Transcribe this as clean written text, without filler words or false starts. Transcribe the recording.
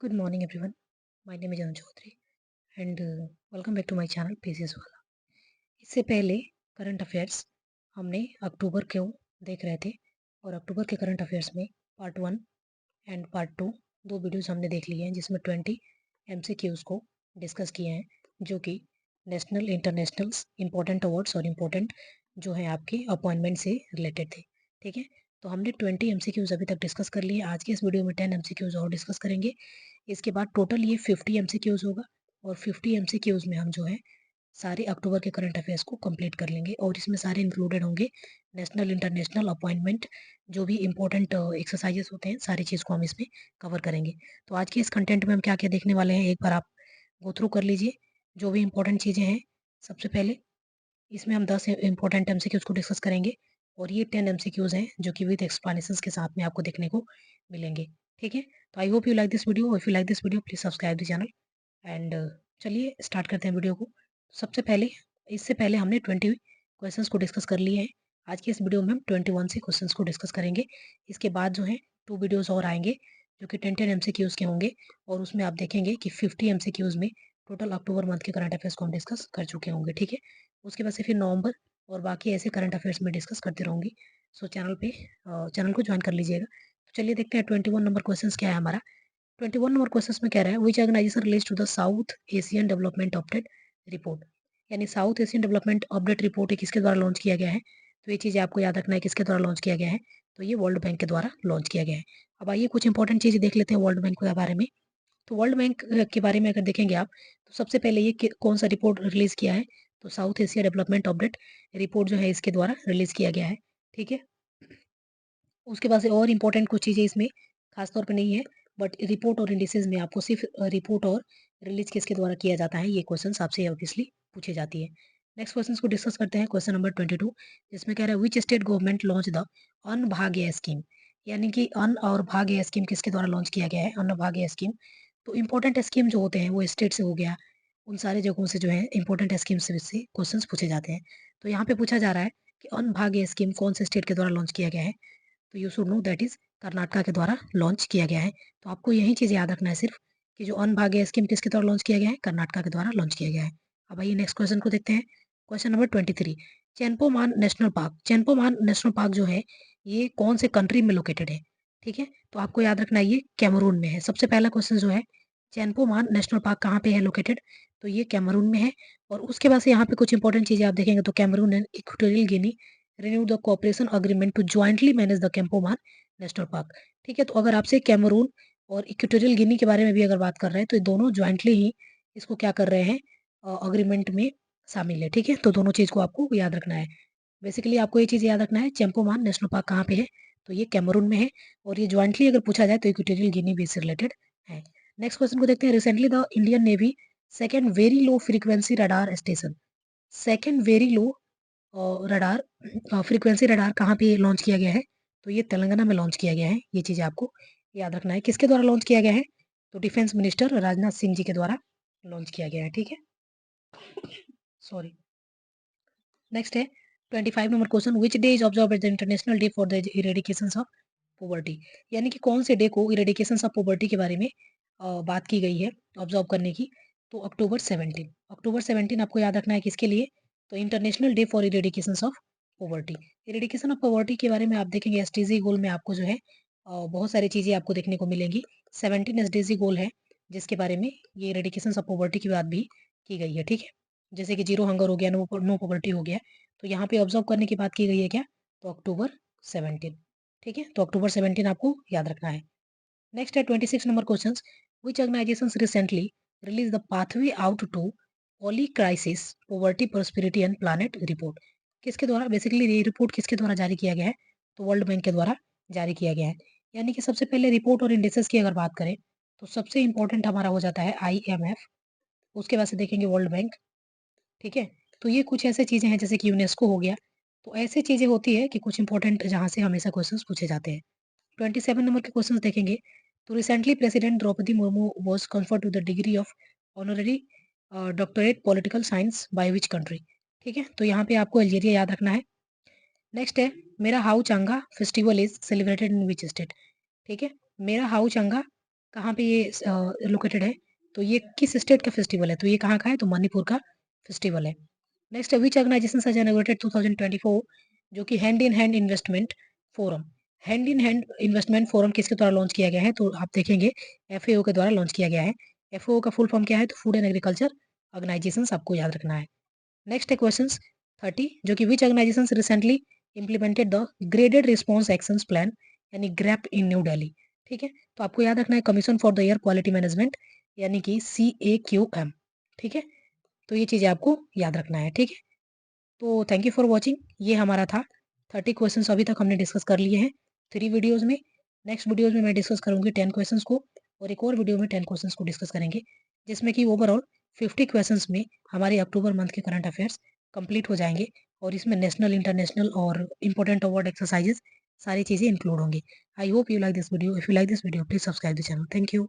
Good morning, everyone. My name is Anu Chaudhary and welcome back to my channel pages वाला। इससे पहले current affairs हमने अक्टूबर को देख रहे थे और अक्टूबर के करंट अफेयर्स में पार्ट 1 एंड पार्ट 2 दो वीडियोस हमने देख लिए हैं जिसमें 20 एमसीक्यूज को डिस्कस किए हैं जो कि नेशनल इंटरनेशनल्स इंपॉर्टेंट अवार्ड्स और इम्पोर्टेंट जो है आपके अपॉइंटमेंट से रिलेटेड थे। ठीक है, तो हमने 20 एमसीक्यूज अभी तक डिस्कस कर लिए। आज के इस वीडियो में 10 एमसीक्यूज और डिस्कस करेंगे। इसके बाद टोटल ये 50 एमसीक्यूज होगा और 50 एमसीक्यूज में हम जो है सारे अक्टूबर के करंट अफेयर्स को कंप्लीट कर लेंगे और इसमें सारे इंक्लूडेड होंगे नेशनल इंटरनेशनल अपॉइंटमेंट जो भी इंपॉर्टेंट एक्सरसाइजेस होते हैं, सारी चीज़ को हम इसमें कवर करेंगे। तो आज के इस कंटेंट में हम क्या क्या देखने वाले हैं एक बार आप गो थ्रू कर लीजिए जो भी इंपॉर्टेंट चीज़ें हैं। सबसे पहले इसमें हम 10 इंपॉर्टेंट एमसीक्यूज को डिस्कस करेंगे और ये 10 एमसीक्यूज हैं जो कि विद एक्सप्लेनेशंस के साथ में आपको देखने को मिलेंगे। ठीक है, तो I hope you like this video. If you like this video please subscribe the channel and चलिए स्टार्ट करते हैं वीडियो को। सबसे पहले इससे पहले हमने 20 क्वेश्चंस को डिस्कस कर लिए हैं। आज की इस वीडियो में हम 21 से क्वेश्चंस को डिस्कस करेंगे। इसके बाद जो है 2 वीडियोस और आएंगे जो कि 10 एमसीक्यूज के होंगे और उसमें आप देखेंगे कि 50 एमसीक्यूज में टोटल अक्टूबर मंथ के करंट अफेयर्स को हम डिस्कस कर चुके होंगे। ठीक है, उसके बाद से फिर नवंबर और बाकी ऐसे करंट अफेयर्स में डिस्कस करते रहूँगी। सो चैनल को ज्वाइन कर लीजिएगा। तो चलिए देखते हैं 21 नंबर क्वेश्चन क्या है हमारा। 21 नंबर क्वेश्चन में कह रहा है which organization release to the South Asian development update report, यानी South Asian development update report किसके द्वारा लॉन्च किया गया है। तो ये चीज़ आपको याद रखना है किसके द्वारा लॉन्च किया गया है। तो ये वर्ल्ड बैंक के द्वारा लॉन्च किया गया है। अब आइए कुछ इंपॉर्टेंट चीज़ें देख लेते हैं वर्ल्ड बैंक के बारे में। तो वर्ल्ड बैंक के बारे में अगर देखेंगे आप तो सबसे पहले ये कौन सा रिपोर्ट रिलीज किया है। तो south Asia development update report जो है इसके द्वारा रिलीज किया गया है। ठीक है, उसके बाद से और इम्पोर्टेंट कुछ चीज़ें इसमें खास तौर पे नहीं है बट रिपोर्ट और इंडिसेस में आपको सिर्फ रिपोर्ट और रिलीज किसके द्वारा किया जाता है ये क्वेश्चन आपसे ऑब्वियसली पूछे जाती है। नेक्स्ट क्वेश्चन को डिस्कस करते हैं क्वेश्चन नंबर 22 जिसमें कह रहा है which state government launch the अन्न भाग्य स्कीम, यानी कि अन्न और भाग्य स्कीम किसके द्वारा लॉन्च किया गया है। अन्न भाग्य स्कीम तो इंपॉर्टेंट स्कीम जो होते हैं वो स्टेट से हो गया, उन सारे जगहों से जो है इंपॉर्टेंट स्कीम से क्वेश्चन पूछे जाते हैं। तो यहाँ पे पूछा जा रहा है कि अन्न भाग्य स्कीम कौन से स्टेट के द्वारा लॉन्च किया गया है। तो you should know that is Karnataka के द्वारा लॉन्च किया गया है। तो आपको यही चीज़ याद रखना है सिर्फ कि जो अन्न भाग्य स्कीम किसके द्वारा लॉन्च किया गया है, कर्नाटका के द्वारा लॉन्च किया गया है। अब आइए नेक्स्ट क्वेश्चन को देखते हैं। Question number 23 Campo Ma'an National Park, Campo Ma'an National Park जो है ये कौन से कंट्री में लोकेटेड है। ठीक है, तो आपको याद रखना है ये कैमरून में है। सबसे पहला क्वेश्चन जो है चैनपोमान नेशनल पार्क कहाँ पे है लोकेटेड, तो ये कैमरून में है। और उसके बाद से यहाँ पे कुछ इंपॉर्टेंट चीजें आप देखेंगे तो Cameroon and Equatorial Guinea renew the cooperation agreement to jointly manage the Campo Ma'an National Park. ठीक है, तो अगर आपसे कैमरून और इक्वेटोरियल गिनी के बारे में भी अगर बात कर रहे हैं तो ये दोनों ज्वाइंटली ही इसको क्या कर रहे हैं, अग्रीमेंट में शामिल है। ठीक है, तो दोनों चीज़ को आपको याद रखना है। बेसिकली आपको ये चीज़ याद रखना है चैंपोमान नेशनल पार्क कहाँ पे है, तो ये कैमरून में है। और ये ज्वाइंटली अगर पूछा जाए तो इक्वेटोरियल गिनी भी इससे रिलेटेड है। नेक्स्ट क्वेश्चन को देखते हैं। Recently the Indian navy second very low frequency radar station, second very low radar frequency radar कहाँ पे लॉन्च किया गया है, तो ये तेलंगाना में लॉन्च किया गया है। ये चीज़ आपको याद रखना है किसके द्वारा लॉन्च किया गया है, तो डिफेंस मिनिस्टर राजनाथ सिंह जी के द्वारा लॉन्च किया गया है। ठीक है, सॉरी। नेक्स्ट है 25 number question which day is observe as the international day for the eradication of poverty, यानी कि कौन से डे को इरेडिकेशन ऑफ पोवर्टी के बारे में बात की गई है ऑब्जर्व करने की। तो अक्टूबर 17, अक्टूबर 17 आपको याद रखना है किसके लिए, तो international day for eradication of poverty. Eradication of poverty के बारे में आप देखेंगे एसडीजी गोल में आपको जो है बहुत सारी चीज़ें आपको देखने को मिलेंगी। 17 एसडीजी गोल है जिसके बारे में ये इरेडिकेशन ऑफ पोवर्टी की बात भी की गई है। ठीक है, जैसे कि जीरो हंगर हो गया, नो नो पोवर्टी हो गया, तो यहाँ पे ऑब्जर्व करने की बात की गई है क्या, तो अक्टूबर 17। ठीक है, तो अक्टूबर 17 आपको याद रखना है। नेक्स्ट है 26 number question which organisations recently release the pathway out to poly crisis poverty prosperity and planet report, किसके द्वारा बेसिकली ये रिपोर्ट किसके द्वारा जारी किया गया है, तो वर्ल्ड बैंक के द्वारा जारी किया गया है। यानी कि सबसे पहले रिपोर्ट और इंडिसेस की अगर बात करें तो सबसे इंपॉर्टेंट हमारा हो जाता है IMF, उसके बाद से देखेंगे वर्ल्ड बैंक। ठीक है, तो ये कुछ ऐसे चीजें हैं जैसे कि यूनेस्को हो गया। तो ऐसे चीजें होती है कि कुछ इंपॉर्टेंट जहां से हमेशा क्वेश्चंस पूछे जाते हैं। 27 नंबर के क्वेश्चंस देखेंगे। तो recently president Droupadi Murmu was conferred to the degree of honorary doctorate political science by which country. ठीक है, तो यहाँ पे आपको अल्जीरिया याद रखना है। नेक्स्ट है मेरा हाउ चांगा festival is celebrated in which state. ठीक है, मेरा हाउ चांगा कहाँ पे ये लोकेटेड है, तो ये किस स्टेट का फेस्टिवल है, तो ये कहाँ का है, तो मणिपुर का फेस्टिवल है। नेक्स्ट है विच ऑर्गेनाइजेशन हैज इनॉग्रेटेड 2024 जो कि hand in hand investment forum. Hand in hand investment forum किसके द्वारा लॉन्च किया गया है, तो आप देखेंगे एफएओ के द्वारा लॉन्च किया गया है। एफएओ का फुल फॉर्म क्या है, तो फूड एंड एग्रीकल्चर ऑर्गेनाइजेशन, आपको याद रखना है। नेक्स्ट है क्वेश्चन 30 जो कि which organization recently implemented the graded response actions plan यानी ग्रैप इन न्यू दिल्ली। ठीक है, तो आपको याद रखना है commission for the air quality management यानी कि CAQM। ठीक है, तो ये चीजें आपको याद रखना है। ठीक है, तो थैंक यू फॉर वॉचिंग। ये हमारा था 30 क्वेश्चंस अभी तक हमने डिस्कस कर लिए हैं 3 वीडियोज में। नेक्स्ट वीडियोज में मैं डिस्कस करूंगी 10 क्वेश्चंस को, और एक और वीडियो में 10 क्वेश्चंस को डिस्कस करेंगे, जिसमें कि ओवरऑल 50 क्वेश्चंस में हमारे अक्टूबर मंथ के करंट अफेयर्स कंप्लीट हो जाएंगे, और इसमें नेशनल, इंटरनेशनल और इंपॉर्टेंट अवार्ड एक्सरसाइजेस सारी चीजें इंक्लूड होंगी। I hope you like this video. If you like this video please subscribe the channel. Thank you.